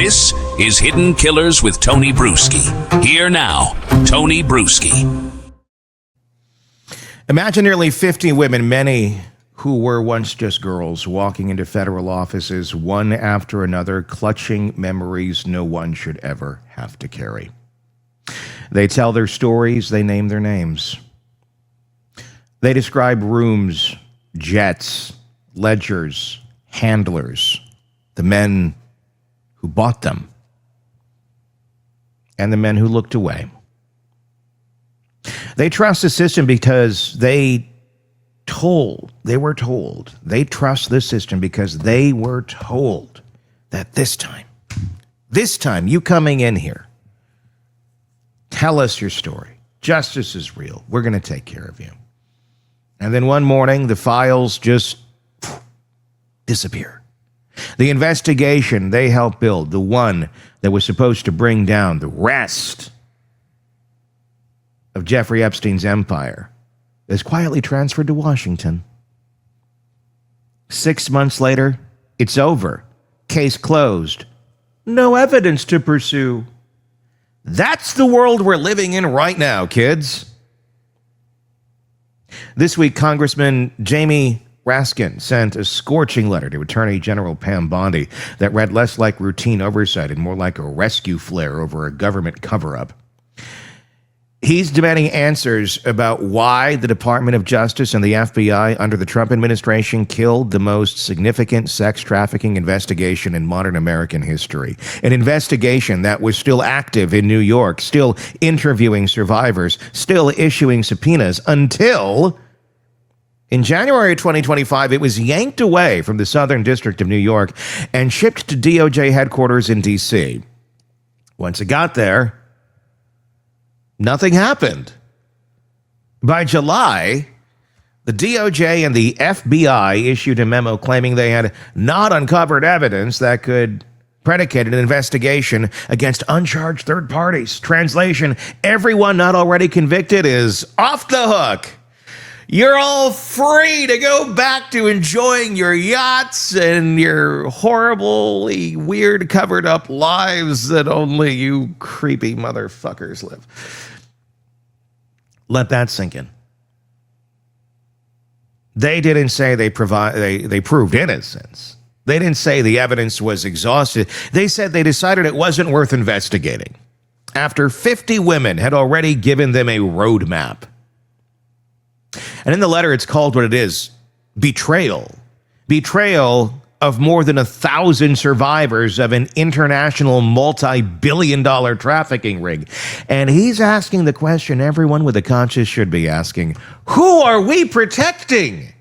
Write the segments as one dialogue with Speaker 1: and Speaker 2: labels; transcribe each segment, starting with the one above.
Speaker 1: This is Hidden Killers with Tony Brueski. Here now, Tony Brueski.
Speaker 2: Imagine nearly 50 women, many who were once just girls, walking into federal offices one after another, clutching memories no one should ever have to carry. They tell their stories, they name their names. They describe rooms, jets, ledgers, handlers, the men who bought them, and the men who looked away. They trust the system because they were told. They trust the system because they were told that this time, you coming in here, tell us your story. Justice is real. We're going to take care of you. And then one morning, the files just disappear. The investigation they helped build, the one that was supposed to bring down the rest of Jeffrey Epstein's empire, is quietly transferred to Washington. 6 months later, it's over. Case closed. No evidence to pursue. That's the world we're living in right now, kids. This week, Congressman Jamie Raskin sent a scorching letter to Attorney General Pam Bondi that read less like routine oversight and more like a rescue flare over a government cover-up. He's demanding answers about why the Department of Justice and the FBI under the Trump administration killed the most significant sex trafficking investigation in modern American history. An investigation that was still active in New York, still interviewing survivors, still issuing subpoenas until in January 2025, it was yanked away from the Southern District of New York and shipped to DOJ headquarters in D.C. Once it got there, nothing happened. By July, the DOJ and the FBI issued a memo claiming they had not uncovered evidence that could predicate an investigation against uncharged third parties. Translation, everyone not already convicted is off the hook. You're all free to go back to enjoying your yachts and your horribly weird covered up lives that only you creepy motherfuckers live. Let that sink in. They didn't say they proved innocence. They didn't say the evidence was exhausted. They said they decided it wasn't worth investigating after 50 women had already given them a roadmap. And in the letter, it's called what it is, betrayal. Betrayal of more than 1,000 survivors of an international multi-billion-dollar trafficking ring. And he's asking the question everyone with a conscience should be asking, who are we protecting?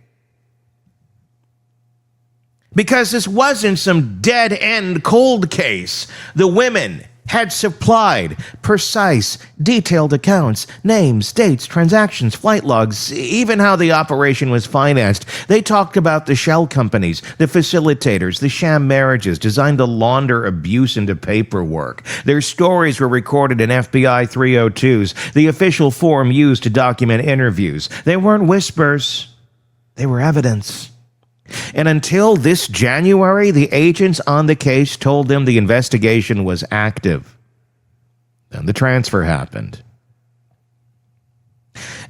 Speaker 2: Because this wasn't some dead-end cold case. The women had supplied precise, detailed accounts, names, dates, transactions, flight logs, even how the operation was financed. They talked about the shell companies, the facilitators, the sham marriages designed to launder abuse into paperwork. Their stories were recorded in FBI 302s, the official form used to document interviews. They weren't whispers. They were evidence. And until this January, the agents on the case told them the investigation was active. Then the transfer happened.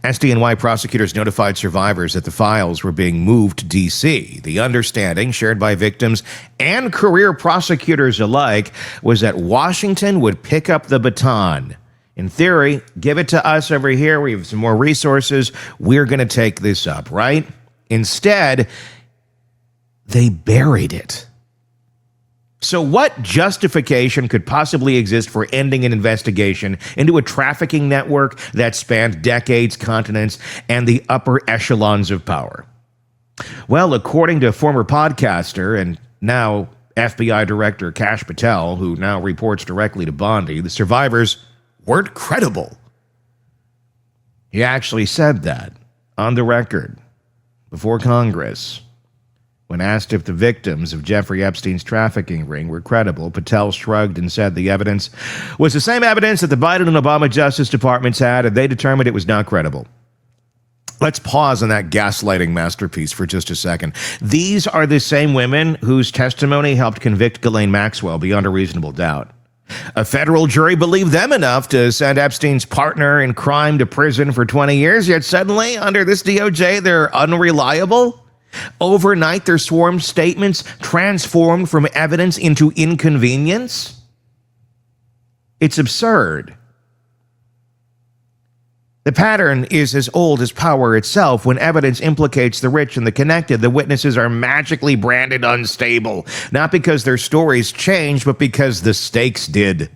Speaker 2: SDNY prosecutors notified survivors that the files were being moved to D.C. The understanding, shared by victims and career prosecutors alike, was that Washington would pick up the baton. In theory, give it to us over here. We have some more resources. We're going to take this up, right? Instead, they buried it. So what justification could possibly exist for ending an investigation into a trafficking network that spanned decades, continents, and the upper echelons of power? Well, according to former podcaster and now FBI Director Kash Patel, who now reports directly to Bondi, the survivors weren't credible. He actually said that on the record before Congress. When asked if the victims of Jeffrey Epstein's trafficking ring were credible, Patel shrugged and said the evidence was the same evidence that the Biden and Obama Justice Departments had, and they determined it was not credible. Let's pause on that gaslighting masterpiece for just a second. These are the same women whose testimony helped convict Ghislaine Maxwell beyond a reasonable doubt. A federal jury believed them enough to send Epstein's partner in crime to prison for 20 years, yet suddenly, under this DOJ, they're unreliable? Overnight, their sworn statements transformed from evidence into inconvenience? It's absurd. The pattern is as old as power itself. When evidence implicates the rich and the connected, the witnesses are magically branded unstable, not because their stories changed, but because the stakes did.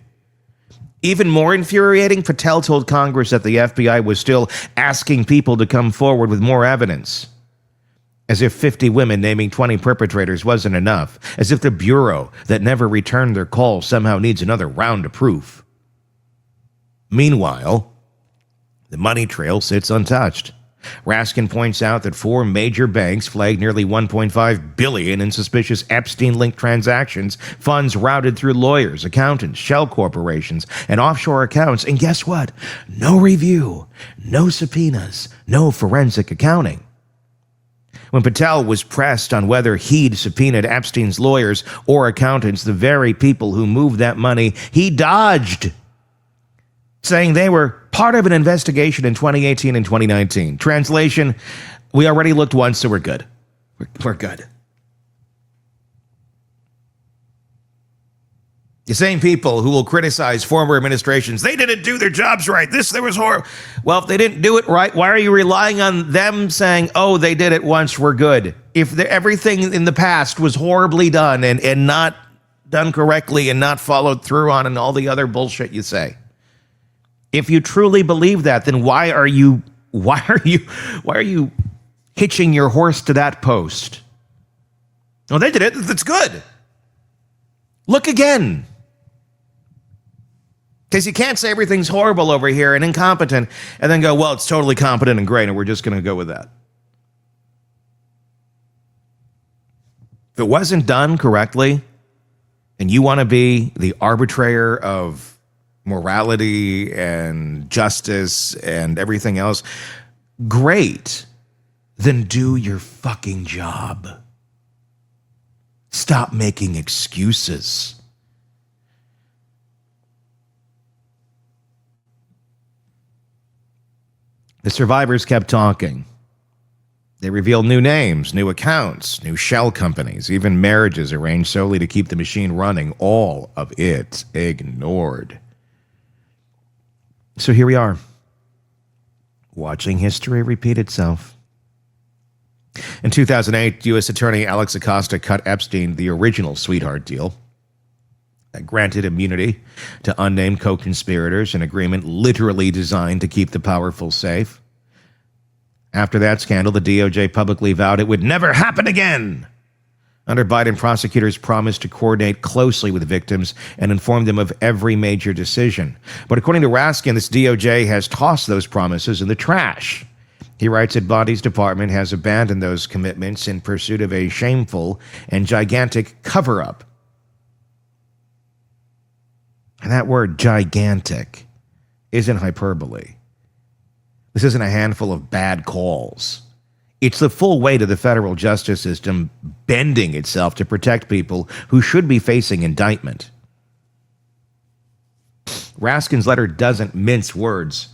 Speaker 2: Even more infuriating, Patel told Congress that the FBI was still asking people to come forward with more evidence. As if 50 women naming 20 perpetrators wasn't enough. As if the Bureau that never returned their calls somehow needs another round of proof. Meanwhile, the money trail sits untouched. Raskin points out that 4 major banks flagged nearly $1.5 billion in suspicious Epstein-linked transactions, funds routed through lawyers, accountants, shell corporations, and offshore accounts. And guess what? No review, no subpoenas, no forensic accounting. When Patel was pressed on whether he'd subpoenaed Epstein's lawyers or accountants, the very people who moved that money, he dodged, saying they were part of an investigation in 2018 and 2019. Translation, we already looked once, so we're good. We're good. The same people who will criticize former administrations, they didn't do their jobs right. There was horrible. Well, if they didn't do it right, why are you relying on them saying, oh, they did it once, we're good? If everything in the past was horribly done and not done correctly and not followed through on and all the other bullshit you say. If you truly believe that, then why are you hitching your horse to that post? Oh, they did it. That's good. Look again. Because you can't say everything's horrible over here and incompetent and then go, well, it's totally competent and great, and we're just going to go with that. If it wasn't done correctly and you want to be the arbitrator of morality and justice and everything else, great. Then do your fucking job. Stop making excuses. The survivors kept talking. They revealed new names, new accounts, new shell companies, even marriages arranged solely to keep the machine running. All of it ignored. So here we are, watching history repeat itself. In 2008, U.S. Attorney Alex Acosta cut Epstein the original sweetheart deal that granted immunity to unnamed co-conspirators, an agreement literally designed to keep the powerful safe. After that scandal, the DOJ publicly vowed it would never happen again. Under Biden, prosecutors promised to coordinate closely with victims and inform them of every major decision. But according to Raskin, this DOJ has tossed those promises in the trash. He writes that Bondi's department has abandoned those commitments in pursuit of a shameful and gigantic cover-up. And that word gigantic isn't hyperbole. This isn't a handful of bad calls. It's the full weight of the federal justice system bending itself to protect people who should be facing indictment. Raskin's letter doesn't mince words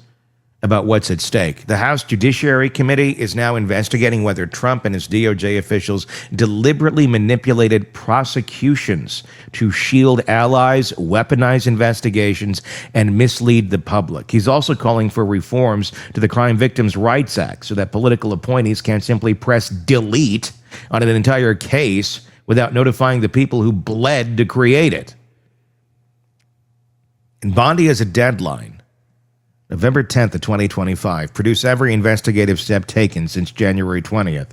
Speaker 2: about what's at stake. The House Judiciary Committee is now investigating whether Trump and his DOJ officials deliberately manipulated prosecutions to shield allies, weaponize investigations, and mislead the public. He's also calling for reforms to the Crime Victims' Rights Act so that political appointees can't simply press delete on an entire case without notifying the people who bled to create it. And Bondi has a deadline. November 10th of 2025. Produce every investigative step taken since January 20th.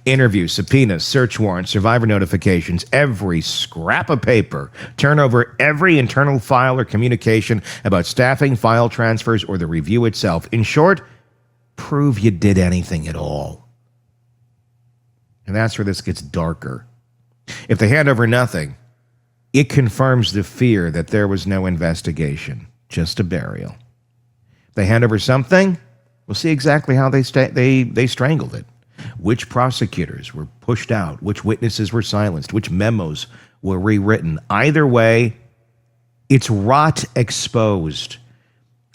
Speaker 2: Interviews, subpoenas, search warrants, survivor notifications, every scrap of paper. Turn over every internal file or communication about staffing, file transfers, or the review itself. In short, prove you did anything at all. And that's where this gets darker. If they hand over nothing, it confirms the fear that there was no investigation, just a burial. They hand over something, We'll see exactly how they strangled it. Which prosecutors were pushed out, which witnesses were silenced, which memos were rewritten. Either way, it's rot exposed.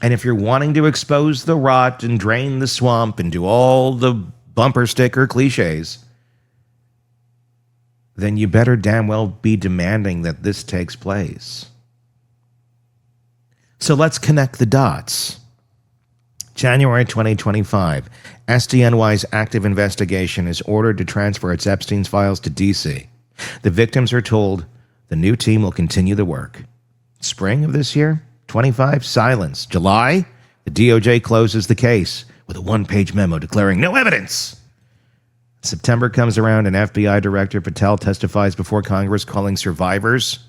Speaker 2: And if you're wanting to expose the rot and drain the swamp and do all the bumper sticker cliches, then you better damn well be demanding that this takes place. So let's connect the dots. January 2025, SDNY's active investigation is ordered to transfer its Epstein's files to D.C. The victims are told the new team will continue the work. Spring of this year, 25, silence. July, the DOJ closes the case with a one-page memo declaring no evidence. September comes around and FBI Director Patel testifies before Congress calling survivors,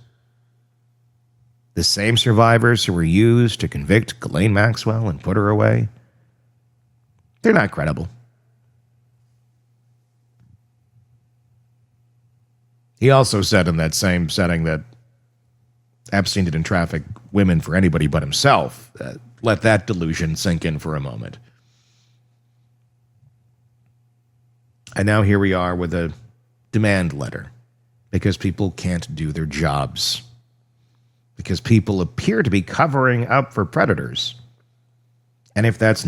Speaker 2: the same survivors who were used to convict Ghislaine Maxwell and put her away, they're not credible. He also said in that same setting that Epstein didn't traffic women for anybody but himself. Let that delusion sink in for a moment. And now here we are with a demand letter because people can't do their jobs. Because people appear to be covering up for predators. And if that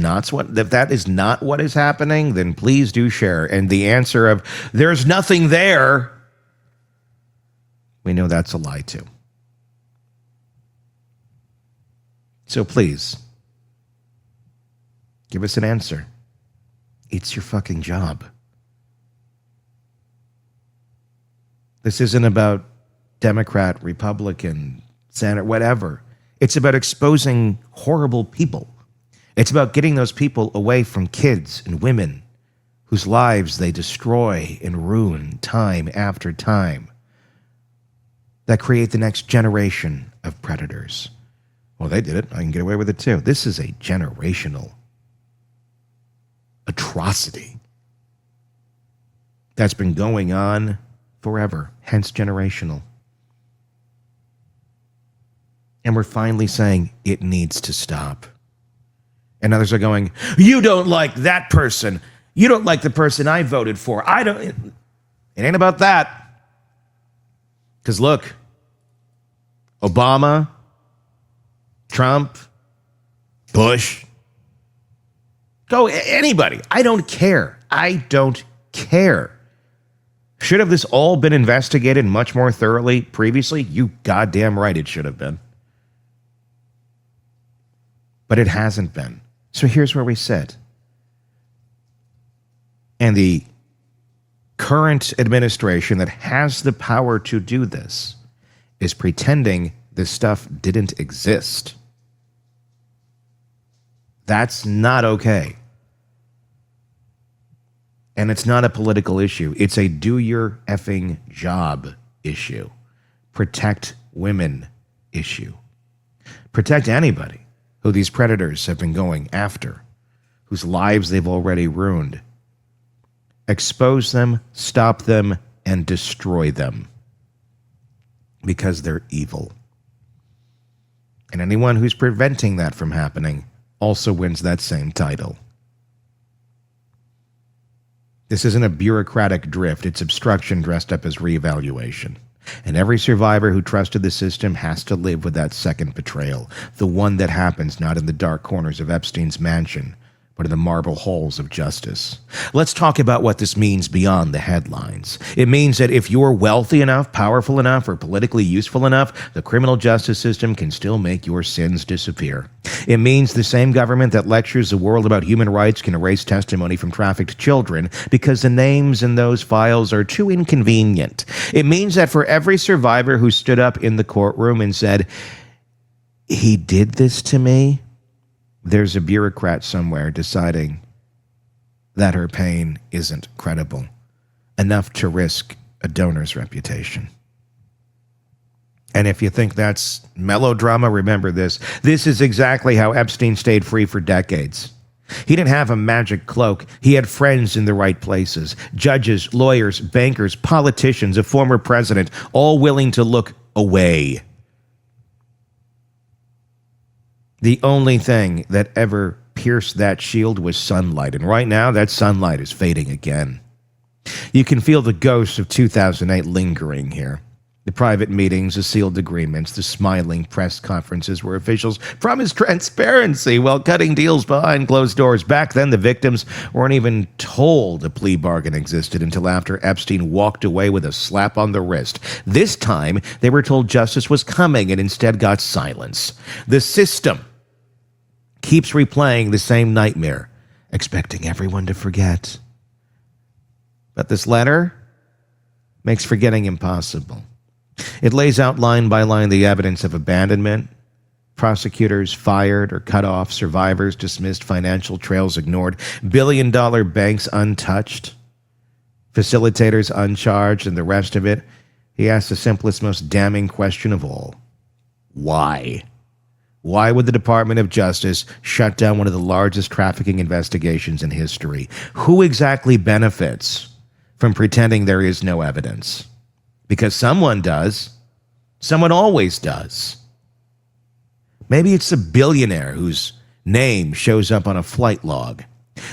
Speaker 2: is not what is happening, then please do share. And the answer of there's nothing there, we know that's a lie too. So please, give us an answer. It's your fucking job. This isn't about Democrat, Republican, Senate, whatever. It's about exposing horrible people. It's about getting those people away from kids and women whose lives they destroy and ruin time after time that create the next generation of predators. Well, they did it. I can get away with it too. This is a generational atrocity that's been going on forever, hence generational. And we're finally saying it needs to stop. And others are going, you don't like that person. You don't like the person I voted for. It ain't about that. Because look, Obama, Trump, Bush, anybody. I don't care. I don't care. Should have this all been investigated much more thoroughly previously? You goddamn right it should have been. But it hasn't been. So here's where we sit. And the current administration that has the power to do this is pretending this stuff didn't exist. That's not okay. And it's not a political issue. It's a do your effing job issue. Protect women issue. Protect anybody who these predators have been going after, whose lives they've already ruined. Expose them, stop them, and destroy them. Because they're evil. And anyone who's preventing that from happening also wins that same title. This isn't a bureaucratic drift. It's obstruction dressed up as reevaluation. And every survivor who trusted the system has to live with that second betrayal. The one that happens not in the dark corners of Epstein's mansion, but in the marble halls of justice. Let's talk about what this means beyond the headlines. It means that if you're wealthy enough, powerful enough, or politically useful enough, the criminal justice system can still make your sins disappear. It means the same government that lectures the world about human rights can erase testimony from trafficked children because the names in those files are too inconvenient. It means that for every survivor who stood up in the courtroom and said, "He did this to me," there's a bureaucrat somewhere deciding that her pain isn't credible enough to risk a donor's reputation. And if you think that's melodrama, remember this. This is exactly how Epstein stayed free for decades. He didn't have a magic cloak. He had friends in the right places. Judges, lawyers, bankers, politicians, a former president, all willing to look away. The only thing that ever pierced that shield was sunlight, and right now that sunlight is fading again. You can feel the ghosts of 2008 lingering here. The private meetings, the sealed agreements, the smiling press conferences where officials promised transparency while cutting deals behind closed doors. Back then, the victims weren't even told a plea bargain existed until after Epstein walked away with a slap on the wrist. This time, they were told justice was coming and instead got silence. The system keeps replaying the same nightmare, expecting everyone to forget. But this letter makes forgetting impossible. It lays out line by line the evidence of abandonment, prosecutors fired or cut off, survivors dismissed, financial trails ignored, billion-dollar banks untouched, facilitators uncharged, and the rest of it. He asks the simplest, most damning question of all. Why? Why would the Department of Justice shut down one of the largest trafficking investigations in history? Who exactly benefits from pretending there is no evidence? Because someone does. Someone always does. Maybe it's the billionaire whose name shows up on a flight log.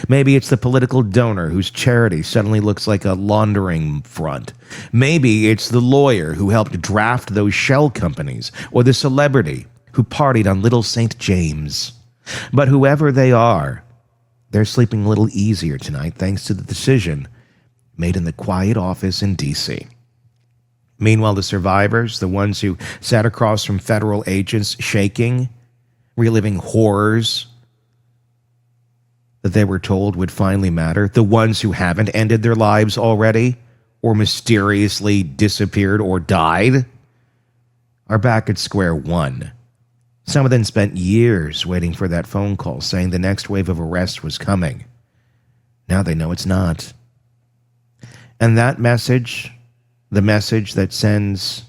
Speaker 2: Maybe it's the political donor whose charity suddenly looks like a laundering front. Maybe it's the lawyer who helped draft those shell companies, or the celebrity who partied on Little St. James. But whoever they are, they're sleeping a little easier tonight thanks to the decision made in the quiet office in D.C. Meanwhile, the survivors, the ones who sat across from federal agents shaking, reliving horrors that they were told would finally matter, the ones who haven't ended their lives already or mysteriously disappeared or died, are back at square one. Some of them spent years waiting for that phone call saying the next wave of arrests was coming. Now they know it's not. And that message, the message that sends,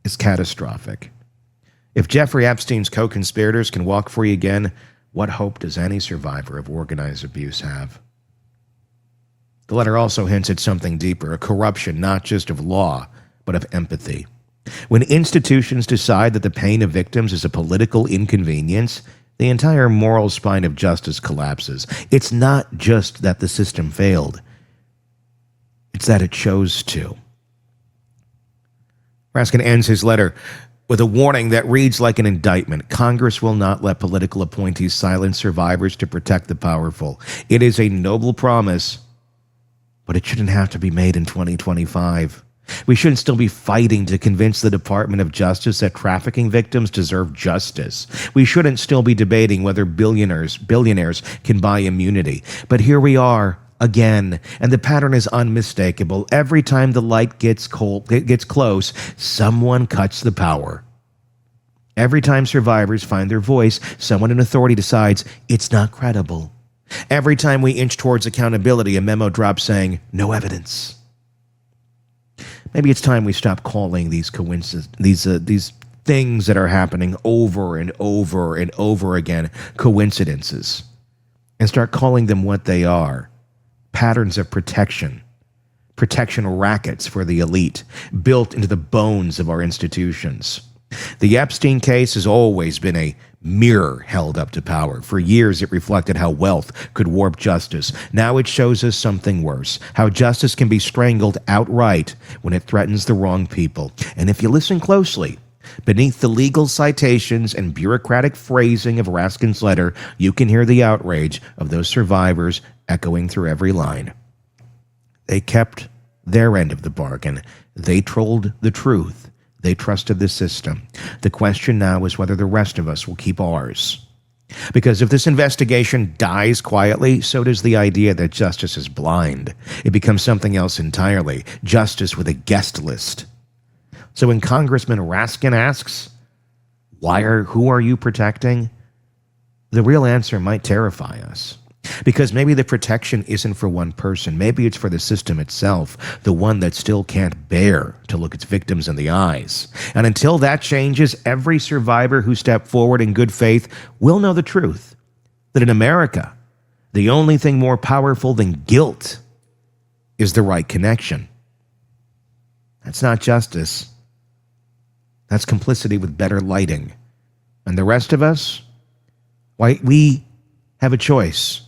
Speaker 2: is catastrophic. If Jeffrey Epstein's co-conspirators can walk free again, what hope does any survivor of organized abuse have? The letter also hints at something deeper, a corruption not just of law, but of empathy. When institutions decide that the pain of victims is a political inconvenience, the entire moral spine of justice collapses. It's not just that the system failed. It's that it chose to. Raskin ends his letter with a warning that reads like an indictment. Congress will not let political appointees silence survivors to protect the powerful. It is a noble promise, but it shouldn't have to be made in 2025. We shouldn't still be fighting to convince the Department of Justice that trafficking victims deserve justice. We shouldn't still be debating whether billionaires can buy immunity. But here we are again, and the pattern is unmistakable. Every time the light gets close, someone cuts the power. Every time survivors find their voice, someone in authority decides it's not credible. Every time we inch towards accountability, a memo drops saying, no evidence. Maybe it's time we stop calling these these things that are happening over and over and over again coincidences, and start calling them what they are. Patterns of protection rackets for the elite, built into the bones of our institutions. The Epstein case has always been a mirror held up to power. For years, it reflected how wealth could warp justice. Now it shows us something worse, how justice can be strangled outright when it threatens the wrong people. And if you listen closely, beneath the legal citations and bureaucratic phrasing of Raskin's letter, you can hear the outrage of those survivors echoing through every line. They kept their end of the bargain. They told the truth. They trusted the system. The question now is whether the rest of us will keep ours. Because if this investigation dies quietly, so does the idea that justice is blind. It becomes something else entirely, justice with a guest list. So when Congressman Raskin asks, who are you protecting? The real answer might terrify us. Because maybe the protection isn't for one person. Maybe it's for the system itself, the one that still can't bear to look its victims in the eyes. And until that changes, every survivor who stepped forward in good faith will know the truth, that in America, the only thing more powerful than guilt is the right connection. That's not justice. That's complicity with better lighting. And the rest of us, why, we have a choice.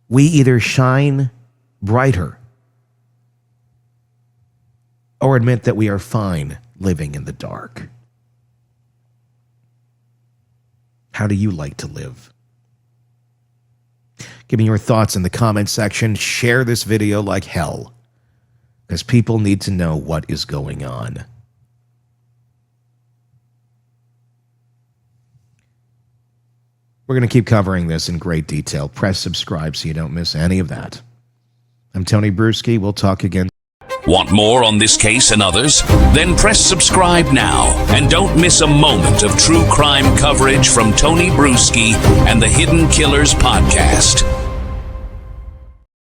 Speaker 2: We either shine brighter or admit that we are fine living in the dark. How do you like to live? Give me your thoughts in the comment section. Share this video like hell, because people need to know what is going on. We're going to keep covering this in great detail. Press subscribe so you don't miss any of that. I'm Tony Brueski. We'll talk again.
Speaker 1: Want more on this case and others? Then press subscribe now and don't miss a moment of true crime coverage from Tony Brueski and the Hidden Killers podcast.